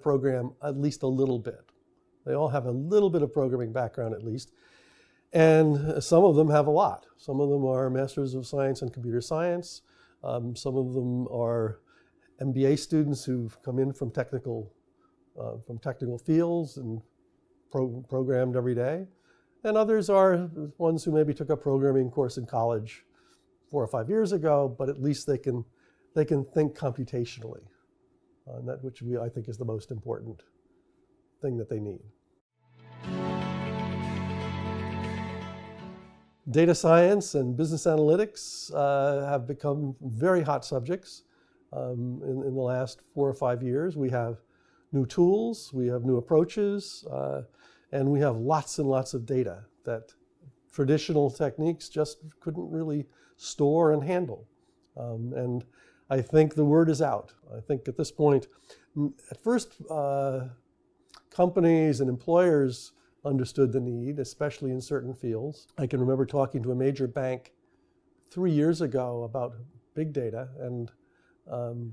program at least a little bit. They all have a little bit of programming background at least. And some of them have a lot. Some of them are Masters of Science in Computer Science. Some of them are MBA students who've come in from technical fields and programmed every day. And others are ones who maybe took a programming course in college 4 or 5 years ago, but at least they can think computationally, and that which I think is the most important thing that they need. Data science and business analytics have become very hot subjects in the last 4 or 5 years. We have new tools, we have new approaches, and we have lots and lots of data that traditional techniques just couldn't really store and handle. And I think the word is out. I think at this point, at first, companies and employers understood the need, especially in certain fields. I can remember talking to a major bank 3 years ago about big data, and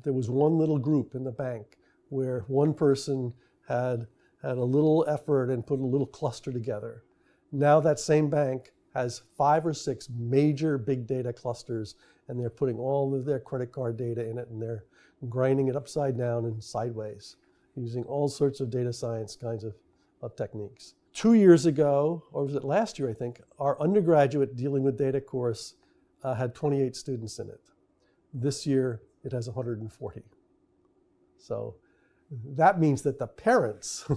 there was one little group in the bank where one person had a little effort and put a little cluster together. Now that same bank has 5 or 6 major big data clusters, and they're putting all of their credit card data in it, and they're grinding it upside down and sideways, using all sorts of data science kinds of techniques. 2 years ago, or was it last year, I think, our undergraduate dealing with data course had 28 students in it. This year, it has 140. So that means that the parents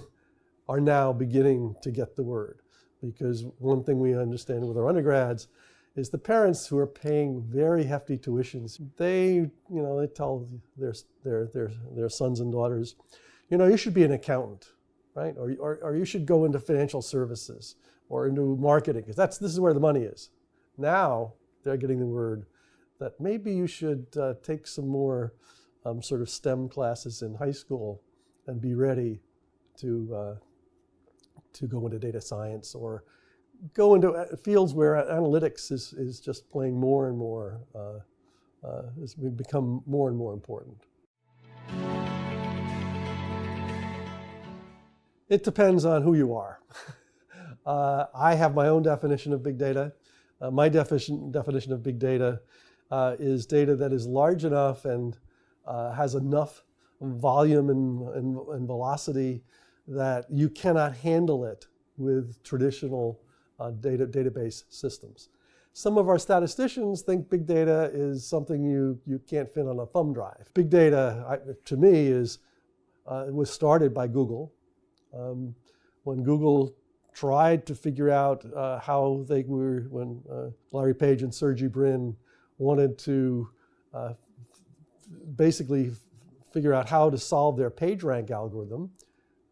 are now beginning to get the word. Because one thing we understand with our undergrads is the parents who are paying very hefty tuitions, they tell their sons and daughters, you should be an accountant, right? Or you should go into financial services or into marketing, because this is where the money is. Now they're getting the word that maybe you should take some more sort of STEM classes in high school and be ready to go into data science or go into fields where analytics is just playing more and more, has become more and more important. It depends on who you are. I have my own definition of big data. My definition of big data is data that is large enough and has enough volume and velocity that you cannot handle it with traditional database systems. Some of our statisticians think big data is something you can't fit on a thumb drive. Big data, to me, it was started by Google. When Google tried to figure out how they were, when Larry Page and Sergey Brin wanted to basically figure out how to solve their PageRank algorithm,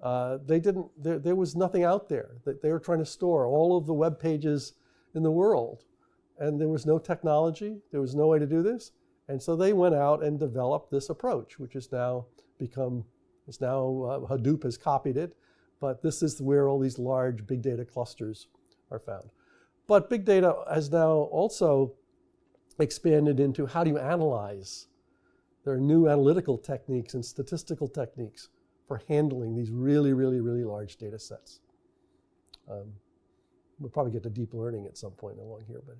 there was nothing out there. They were trying to store all of the web pages in the world, and there was no technology, there was no way to do this, and so they went out and developed this approach, which is now Hadoop has copied it, but this is where all these large big data clusters are found. But big data has now also expanded into how do you analyze. There are new analytical techniques and statistical techniques for handling these really, really, really large data sets. We'll probably get to deep learning at some point along here, but